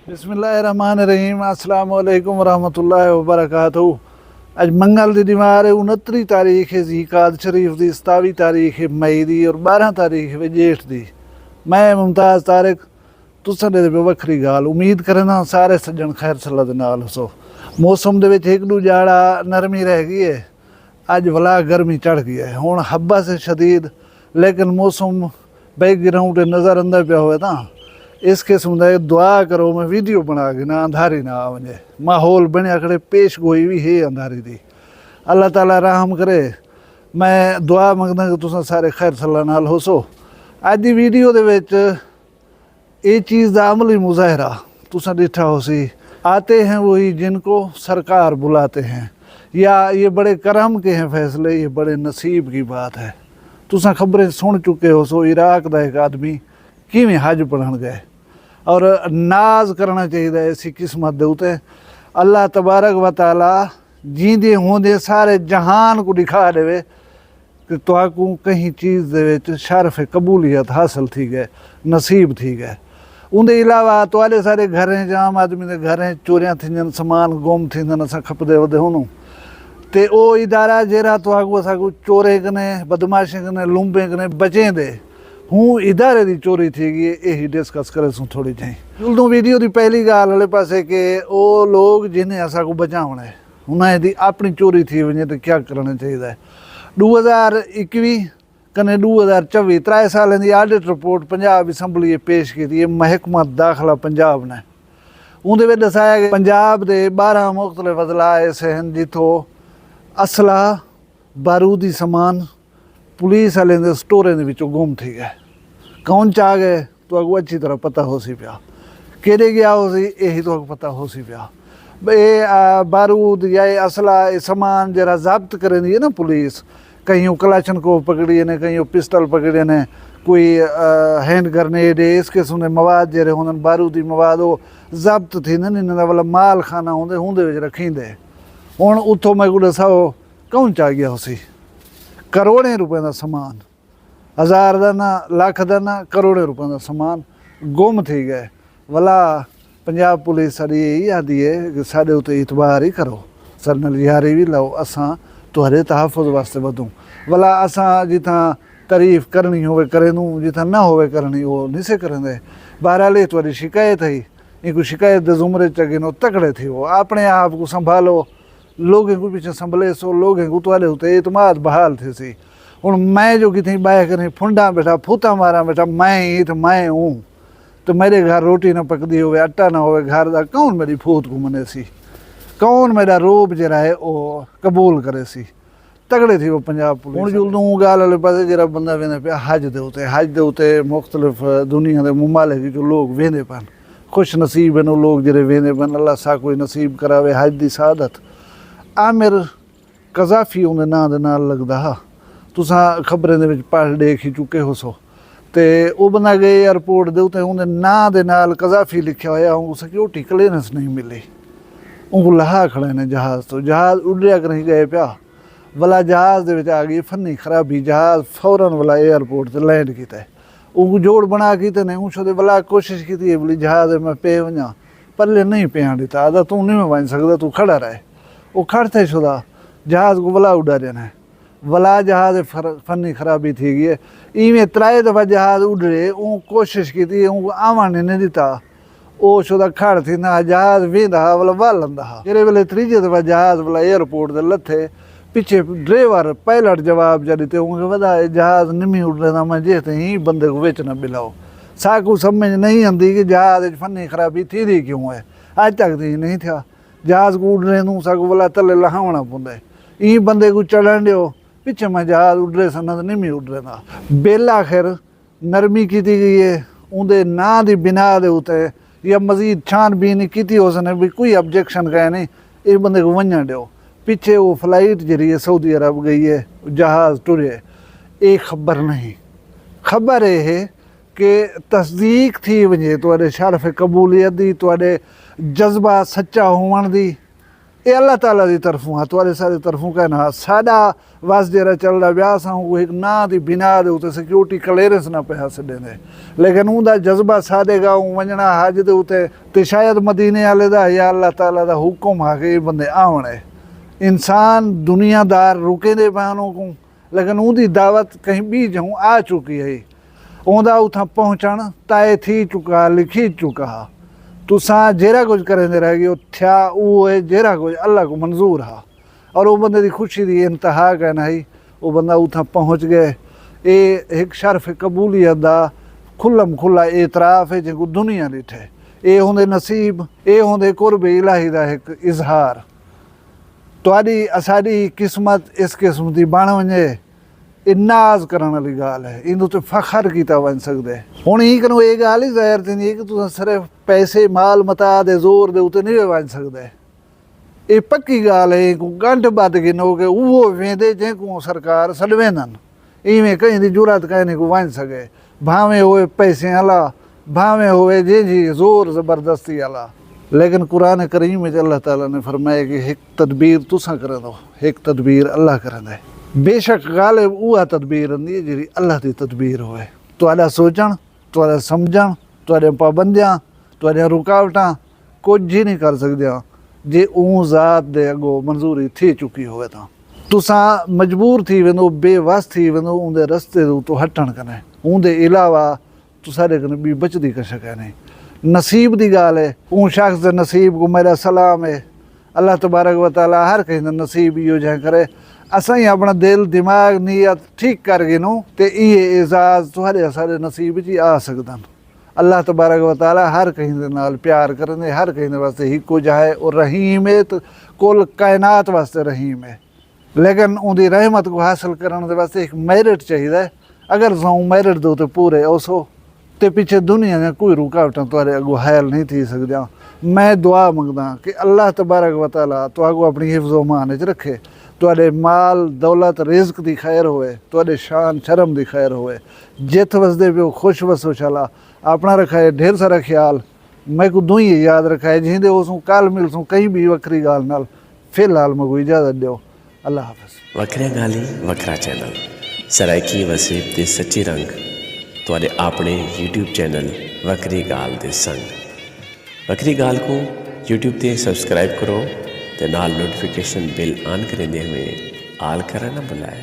बिस्मिल्लाहिर्रहमानिर्रहीम अस्सलाम वालेकुम वरहमतुल्लाहि वबरकातुहू। अज मंगल की दीवार है 29 तारीख है ज़ीकाद शरीफ की, 27 तारीख है मई की और 12 तारीख है जेठ की। मैं मुमताज़ तारिक तुसां दे वक्री गाल उम्मीद करना सारे सज्जन खैर सलाह दे नाल हसो। मौसम दे विच एक दू जाड़ा नरमी रह गई है, अज वला गर्मी चढ़ गई है। हुण हब्बा से शदीद लेकिन मौसम बैकग्राउंड नज़र अंदर पिया हुआ था। इस किस्म का दुआ करो मैं वीडियो बना के ना अंधारी ना आ वजे। माहौल बनया खड़े पेश गोई भी है अंधारी दी। अल्लाह ताला रहम करे। मैं दुआ मंगदा कि तुसां सारे खैर सलाह नाल होसो। अज की वीडियो दे विच ये चीज़ का अमली मुजाहरा तुसां डिठा होसी। आते हैं वही जिनको सरकार बुलाते हैं, या ये बड़े करम के हैं फैसले, ये बड़े नसीब की बात है। तुसां खबरें सुन चुके हो सो इराक का एक आदमी किवें हज पढ़न गए और नाज करना चाहिए ऐसी किस्मत दे उते। अल्लाह तबारक व तआला जींदे होंदे सारे जहान को दिखा देवे कि तुहाकू कहीं चीज़ दे विच शरफ कबूलियत हासिल थी गए, नसीब थी गए। उनके अलावा तुआले सारे घरें जाम आदमी के घरें चोरियां थींदन, समान गुम थींदन, असां खपदे वदे हुनूं ते ओ इदारा जरा तुहाकू असांकू चोरे कने बदमाशे कने लुंबे कने बचें दे हूँ इदारे की चोरी थी गई। यही डिस्कस करे सूँ थोड़ी जी उदू वीडियो की पहली गाल वाले पासे कि वो लोग जिन्हें असा को बचाना है उन्हें अपनी चोरी थी वजे तो क्या करना चाहिए। 2021 कने 2024 3 साल की आडिट रिपोर्ट पंजाब असैंबली पेश की महकमा दाखिला पंजाब ने। उनके दसाया कि पंजाब के 12 मुख्तलिफ अजला ऐसे हैं जितों असला बारूदी समान पुलिस वाले के स्टोरें के विचों गुम थी गए। कौन चाह गए तो अगू अच्छी तरह पता हो सी पिया, केड़े गया हो सी यही तो पता हो सी पिया। ये बारूद या ये असला ये सामान जरा जब्त करें दी है ना पुलिस, कहीं कलाशन को पकड़ी ने, कहीं पिस्टल पकड़े ने, कोई हैंड ग्रनेड इस किस्म के मवाद जरे होंगे बारूदी मवाद वो जब्त थी ना इन्होंने वाला माल खाना होंगे उनके रखींदे। हुण उतों मैं को दसाओ कौन चाह गया हो सी करोड़ें रुपए का समान, हज़ार का ना लख का ना करोड़ें रुपए का समान गुम थी गए। वाला पंजाब पुलिस साड़ी यही आदि है कि साढ़े उत्ते इतबार ही करो, सरनल यारी भी लाओ, असां तुहारे तहफ़ुज़ वास्ते वधूं। वाला असां जिथा तारीफ़ करनी होवे करे दूँ, जिथा ना होवे करनी वो नहीं से करेंदे। बहरहाल ये तुम्हारी शिकायत है, इनको शिकायत दे जुमरे च गिनो तकड़े थी वो अपने आप को संभालो, लोगों को पीछे संभले सो, लोगों को तुआले होते इतमाद बहाल थे सी। हूँ मैं जो कि बाह करें फुंडा बैठा फूता मारा बैठा मैं ही तो मैं हूँ, तो मेरे घर रोटी ना पकदी हो, आटा ना हो घर का, कौन मेरी फूत को मने सी, कौन मेरा रोब जरा है वो कबूल करे सी। तगड़े थी वो पंजाब पुलिस। हूँ जो गाल वाले पास जरा बंदा वेंदे पे हज दे उत्ते मुख्तलिफ दुनिया के मुमालिक जो लोग वेंदे पन, खुश नसीब हैं वो लोग जरे वेंदे पन। अल्लाह सा कोई नसीब करावे हज की सादत। आमिर कज़ाफी उन्हें नां दे नाल लगदा हा, तुसां खबरें दे विच पढ़ देख ही चुके हो सो। ते वो बंदा गए एयरपोर्ट दे उत्ते उन्हें नां दे नाल कज़ाफी लिखा होया, उनको सिक्योरिटी क्लीयरेंस नहीं मिली, उनको लहा खड़े ने जहाज़ तो, जहाज़ उड़िया कहीं गए पिया। वाला जहाज़ दे विच आ गई फनी खराबी, जहाज़ फौरन वाला एयरपोर्ट से लैंड किया। उनको जोड़ बना के ने उस वाला कोशिश की बोली जहाज़ मैं पे वजा पल्ले नहीं पिया दिता, आदा तू नहीं वन सकता, तू खड़ा रहे। वो खड़ते शुदा जहाज़ को वला उड़ा देना है। वला जहाज़ फनी खराबी थी गई है। इवें 3 दफ़ा जहाज़ उड़े ऊ कोशिश की आवन नहीं दिता, वो शुदा खड़ थी ना जहाज़ वेंदा वाला वालंदा हा। जेरे वेले 3 दफ़ा जहाज़ वाला एयरपोर्ट दे लथे पिछे ड्राइवर पायलट जवाब जा दिते उनके वदा जहाज़ निमी उड़ रहा मैं जे ही बंदे को विच न मिलाओ। साकू समझ नहीं आती कि जहाज़ फनी खराबी थी दी क्यों है, अज तक दी नहीं था। जहाज़ को उड़ने नूं साकू वाला तले लहावना पौंदा है, ई बंदे को चढ़न दियो पिछे मैं जहाज़ उड़े सन नहीं उड़ रहा। बिल आखिर नरमी की गई है उनके नां की बिना दे उत्ते या मजीद छानबीन की हो सने भी कोई ऑब्जेक्शन कहे नहीं, इस बंदे को वंजन दियो। पिछे वो फ्लाइट जी सऊदी अरब गई है, जहाज़ टुरे, ये खबर नहीं। खबर यह है कि तस्दीक थी वजे तुहाडे शरफ कबूलियत दी, तुहाडे जज्बा सच्चा होवन दी, ये अल्लाह ताला की तरफों हाँ, तुहारे सारे तरफों कहना। साडा वस जरा चलदा ब्याह सा वो एक ना की बिना दे उत्ते सिक्योरिटी क्लीयरेंस ना पे छॾेंदे, लेकिन उनका जज्बा साडे गाँव वञणा हज दे उत्ते ते शायद मदीने वाले दा या अल्लाह ताला दा हुक्म आ के ये बंदे आवण है। इंसान दुनियादार रुके दे पानों को, लेकिन उनकी दावत कहीं भी जाऊँ आ चुकी है। उनका उथा पहुँचण तय थी चुका, लिखी चुका। तुसां जेरा कुछ करेंदे रह गए थिया वो है जेरा कुछ अल्लाह को मंजूर हा। और वो बंदे की खुशी की इंतहा कहना ही वो बंदा उथा पहुँच गए। ये एक शर्फ कबूलियत का खुल्लम खुल्ला एतराफ़ है जो दुनिया ॾिठे। ये होंदे नसीब, ये होंदे कुर्ब इलाही का एक इजहार। तुहाडी असाडी किस्मत इस किस्म की बण वञे, ये नाज करने वाली गाल है। इन उत्ते फखर किया वन सकते। हुण ही कनो ये गाल ही ज़ाहिर थी कि तुम सिर्फ पैसे माल मता दे जोर दे उत्ते नहीं वन सकते। ये पक्की गाल है। को गंढ बद गिनो के उहो वेंदे जंहिंको सरकार सॾवेंदन, इवें कहीं की जुरत कहीं को वन सके, भावें होए पैसे वाला, भावें होए जी जोर ज़बरदस्ती वाला। लेकिन कुरान करीम में अल्लाह ताला ने फरमाया कि एक तदबीर तुसां कर दो, एक तदबीर अल्लाह करंदा है। बेशक गालिब उहा तदबीर होंदी है जी अल्लाह की तदबीर होए। तुहाडा सोचण, तुहाडा समझण, तुहाडियां पाबंदियां, तुहाडियां रुकावटां कुछ ही नहीं कर सकदियां जे उह ज़ात दे अगो मंजूरी थी चुकी होवे तां। तुसां मजबूर थी वेंदो, बेवस थी वेंदो उनके रस्ते तो हटण कने। उनके अलावा तुसाडे कने ॿी बचदी कछ नहीं। नसीब की गाल है। उन शख्स के नसीब को मेरा सलाम है। अल्लाह तबारक व तआला हर कहीं नसीब इहो जै करे। असां ही अपना दिल दिमाग नीयत ठीक कर गिनो तो ये एजाज़ तुहाडे असाडे नसीब जी आ सकदन। अल्लाह तबारक व तआला हर कहीं दे नाल प्यार करंदे, हर कहीं दे वास्ते हिको जाए और रहीम है। तो कुल कायनात वास्ते रहीम है, लेकिन उनकी रहमत को हासिल करने दे वास्ते एक मैरिट चाहिए। अगर तुम मैरिट दो तो पूरे उसो तो पिछे दुनिया ने कोई रुकावट तुहारे अगो हायल नहीं थी सकदियां। मैं दुआ मंगदा कि अल्लाह तबारक व तआला तुहाको अपनी हिफ्ज़ व मान च रखे। तुहाडे माल दौलत रिज़्क दी खैर होए, तुहाडे शान शर्म दी खैर होए। जित वसदे पियो खुश वसो शाला। अपना रखाए ढेर सारा ख्याल। मैं को दुई याद रखाए जिंदे उसू कल मिलसूँ कहीं भी वक्री गाल नाल। फिलहाल मैं कोई इजाज़त दियो। अल्लाह हाफ़िज़। वखरिया गाली वखरा चैनल सराइकी वसीब ते सच्ची रंग तुहाडे अपने YouTube चैनल वक्री गाल दे संग। वक्री गाल को YouTube ते सब्सक्राइब करो ते नाल नोटिफिकेशन बिल ऑन करेंदे हुए आल करना ना भुलाए।